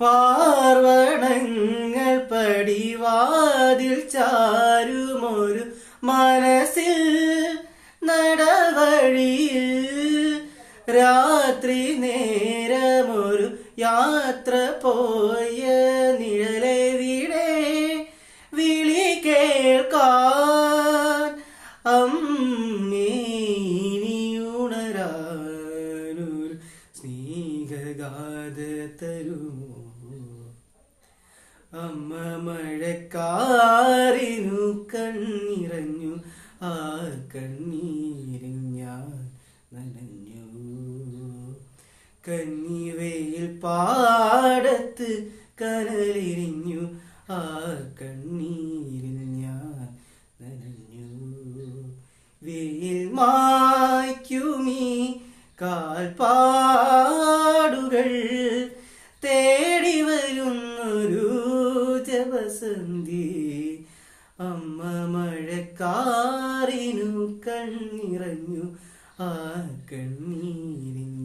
പാർവണങ്ങൾ പടിവാതിൽ ചാരുമൊരു മനസ്സിൽ നടവഴിയിൽ രാത്രി നേരമൊരു യാത്ര പോയ നിഴലെവിടെ വിളി കേൾക്കാൻ അമ്മേ നീയുണരാനൊരു സ്നേഹഗാഥ തരുമോ അമ്മ മഴക്കാറിനു കണ്ണിറഞ്ഞു ആ കണ്ണീരിൽ ഞാൻ നനഞ്ഞു കന്നിവയിൽ പാടത്ത് കനലിരിഞ്ഞു ആ കണ്ണീരിൽ ഞാൻ നനഞ്ഞു വെയിൽ മായ്ക്കുമീ കാൽപ്പാടുകൾ തേടി വരുന്നൊരു ജപസന്ധി അമ്മ മഴക്കാറിനു കണ്ണിറഞ്ഞു ആ കണ്ണീരിൻ